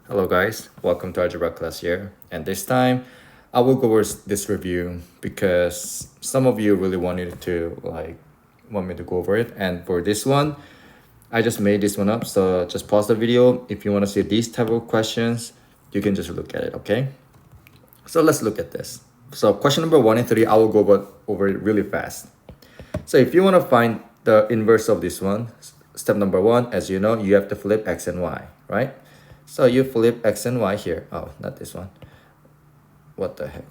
Hello guys, welcome to algebra class here. And this time I will go over this review because some of you really wanted to want me to go over it. And for this one, I just made this one up. So just pause the video. If you want to see these type of questions, you can just look at it, okay? So let's look at this. So question number 1 and 3, I will go over it really fast. So if you want to find the inverse of this one, step number 1, as you know, you have to flip x and y, right? So you flip x and y here. Oh, not this one. What the heck?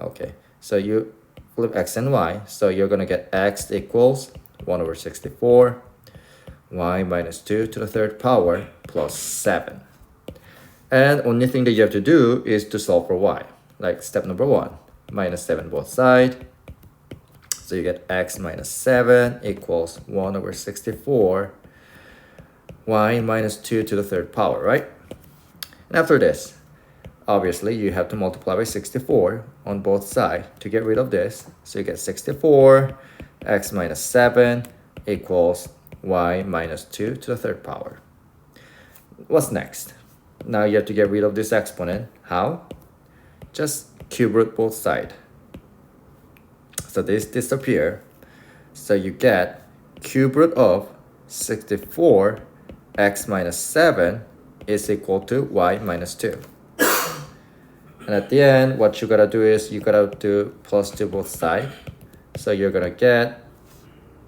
Okay, so you flip x and y. So you're going to get x equals 1 over 64, y minus 2 to the third power plus 7. And only thing that you have to do is to solve for y. Like step number 1, minus 7 both sides. So you get x minus 7 equals 1 over 64 y minus 2 to the third power, right? And after this, obviously you have to multiply by 64 on both sides to get rid of this. So you get 64 x minus 7 equals y minus 2 to the third power. What's next? Now you have to get rid of this exponent. How? Just cube root both sides. So this disappear. So you get cube root of 64 x minus 7 is equal to y minus 2. And at the end, what you gotta do is you gotta do plus 2 both sides. So you're gonna get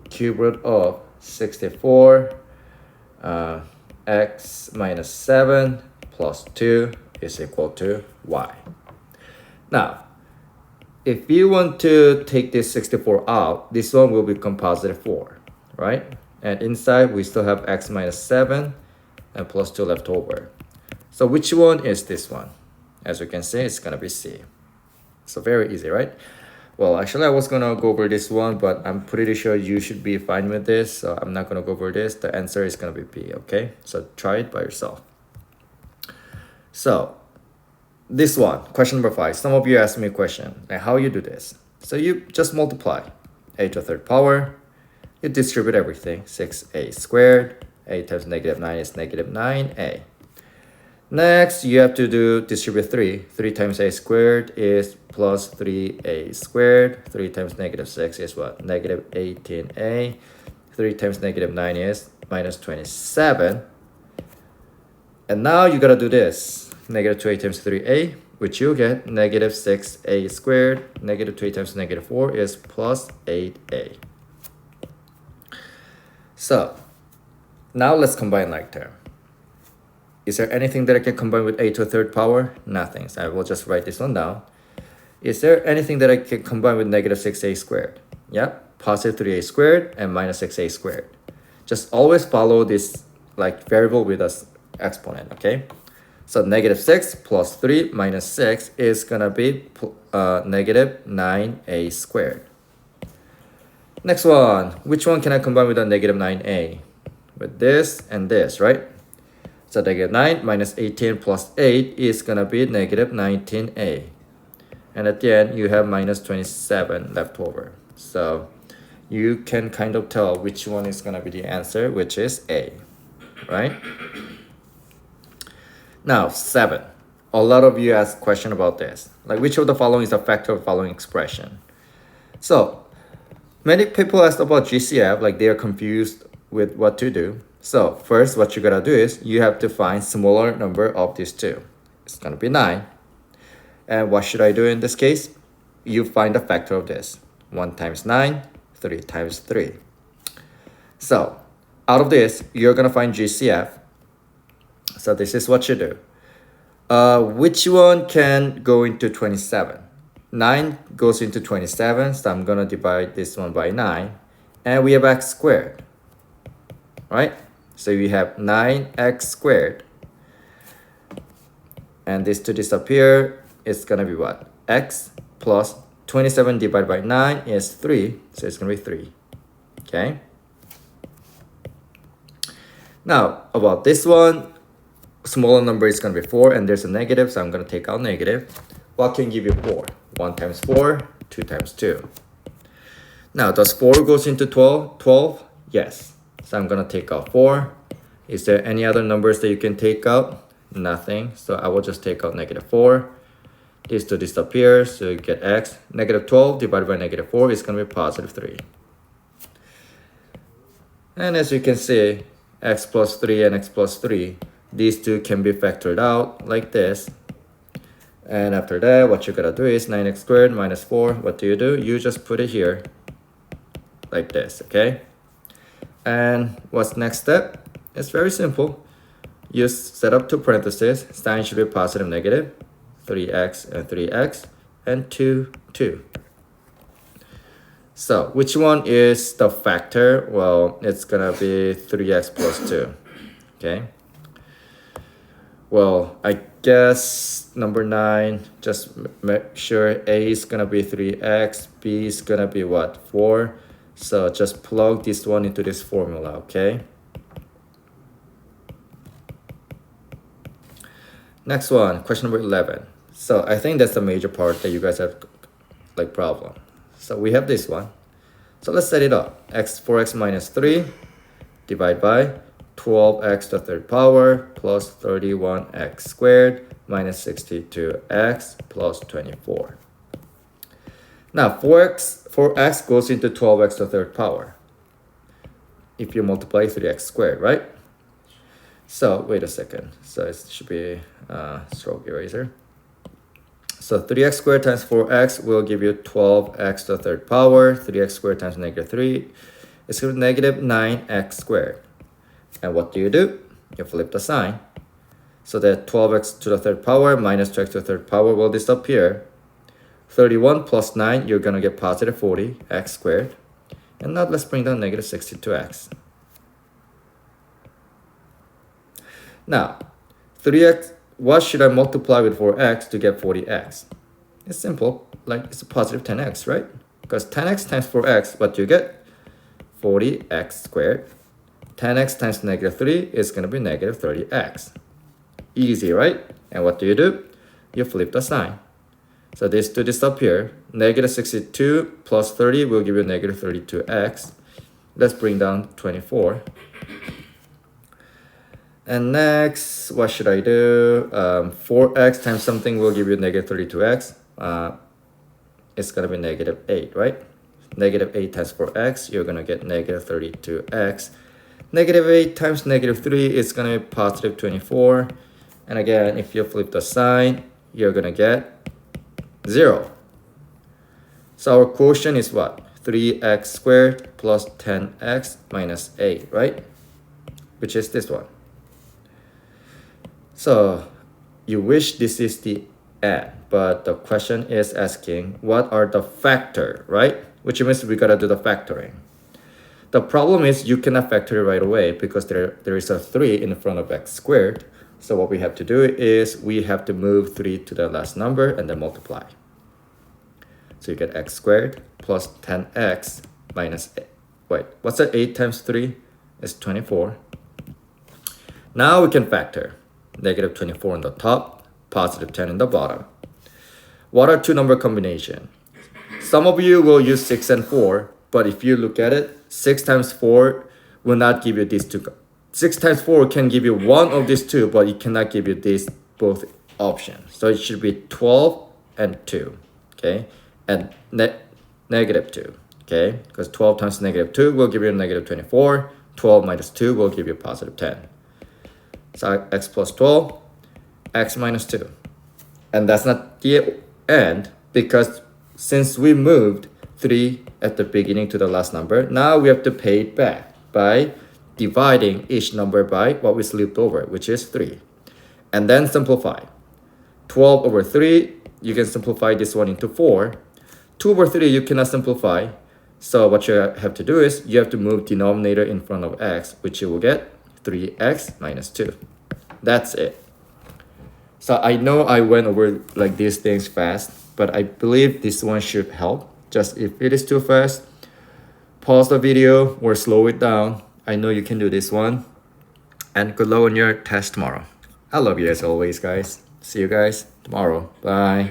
cube root of 64 x minus 7 plus 2 is equal to y. Now, if you want to take this 64 out, this one will become positive 4, right? And inside, we still have x minus 7 and plus 2 left over. So which one is this one? As you can see, it's going to be C. So very easy, right? Well, actually, I was going to go over this one, but I'm pretty sure you should be fine with this. So I'm not going to go over this. The answer is going to be B, okay? So try it by yourself. So this one, question number 5. Some of you asked me a question, like how you do this. So you just multiply a to the third power. You distribute everything, 6a squared. A times negative 9 is negative 9a. Next, you have to do distribute 3. 3 times a squared is plus 3a squared. 3 times negative 6 is what? Negative 18a. 3 times negative 9 is minus 27. And now you gotta do this. Negative 2a times 3a, which you get negative 6a squared. Negative 2a times negative 4 is plus 8a. So, now let's combine like term. Is there anything that I can combine with a to the third power? Nothing. So I will just write this one down. Is there anything that I can combine with negative 6a squared? Yep, positive 3a squared and minus 6a squared. Just always follow this like variable with an exponent, okay? So negative 6 plus 3 minus 6 is going to be negative 9a squared. Next one. Which one can I combine with a negative 9a? With this and this, right? So negative 9 minus 18 plus 8 is going to be negative 19a. And at the end, you have minus 27 left over. So you can kind of tell which one is going to be the answer, which is A, right? Now, 7. A lot of you ask question about this. Like, which of the following is a factor of the following expression? So, many people ask about GCF, like they are confused with what to do. So, first, what you gotta do is you have to find smaller number of these two. It's gonna be 9. And what should I do in this case? You find the factor of this. 1 times 9, 3 times 3. So, out of this, you're gonna find GCF. So this is what you do. Which one can go into 27? 9 goes into 27, so I'm going to divide this one by 9. And we have x squared, right? So we have 9x squared. And this to disappear, it's going to be what? X plus 27 divided by 9 is 3, so it's going to be 3, okay? Now, about this one, smaller number is going to be 4 and there's a negative, so I'm going to take out negative. What can give you 4? 1 times 4, 2 times 2. Now, does 4 goes into 12? 12? Yes. So I'm going to take out 4. Is there any other numbers that you can take out? nothing. So I will just take out -4. These two disappear, so you get x. -12 divided by -4 is going to be +3. And as you can see, x plus 3 and x plus 3, these two can be factored out like this. And after that, what you gotta do is 9x squared minus 4. What do? You just put it here like this, okay? And what's next step? It's very simple. You set up two parentheses. Sign should be positive, negative. 3x and 3x and 2, 2. So which one is the factor? Well, it's gonna be 3x plus 2, okay? Well, I guess number 9, just make sure A is gonna be 3x, B is gonna be what, 4. So just plug this one into this formula, okay? Next one, question number 11. So I think that's the major part that you guys have like problem. So we have this one. So let's set it up. 4x minus 3 divided by 12x to the third power plus 31x squared minus 62x plus 24. Now 4x goes into 12x to the third power if you multiply 3x squared, right? So wait a second. So it should be stroke eraser. So 3x squared times 4x will give you 12x to the third power. 3x squared times -3 is equal to -9x squared. And what do? You flip the sign. So that 12x to the third power minus 2x to the third power will disappear. 31 plus 9, you're going to get positive 40x squared. And now let's bring down negative 62x. Now, 3x, what should I multiply with 4x to get 40x? It's simple, like it's a positive 10x, right? Because 10x times 4x, what do you get? 40x squared. 10x times -3 is going to be negative 30x. Easy, right? And what do? You flip the sign. So these two disappear. Negative 62 plus 30 will give you negative 32x. Let's bring down 24. And next, what should I do? 4x times something will give you negative 32x. It's going to be negative 8, right? Negative 8 times 4x, you're going to get negative 32x. Negative 8 times negative 3 is going to be positive 24. And again, if you flip the sign, you're going to get 0. So our quotient is what? 3x squared plus 10x minus 8, right? Which is this one. So you wish this is the end, but the question is asking what are the factor, right? Which means we gotta do the factoring. The problem is you cannot factor it right away because there is a 3 in front of x squared. So what we have to do is we have to move 3 to the last number and then multiply. So you get x squared plus 10x minus 8. Wait, what's that? 8 times 3 is 24. Now we can factor. Negative 24 on the top, positive 10 in the bottom. What are two number combination? Some of you will use 6 and 4, but if you look at it, 6 times 4 will not give you these two. 6 times 4 can give you one of these two, but it cannot give you these both options. So it should be 12 and 2, okay? And negative 2, okay? Because 12 times negative 2 will give you negative 24. 12 minus 2 will give you positive 10. So x plus 12, x minus 2. And that's not the end because since we moved 3 at the beginning to the last number, now we have to pay it back by dividing each number by what we slipped over, which is 3. And then simplify. 12 over 3, you can simplify this one into 4. 2 over 3, you cannot simplify. So what you have to do is you have to move denominator in front of x, which you will get 3x minus 2. That's it. So I know I went over like these things fast, but I believe this one should help. Just if it is too fast, pause the video or slow it down. I know you can do this one. And good luck on your test tomorrow. I love you as always, guys. See you guys tomorrow. Bye.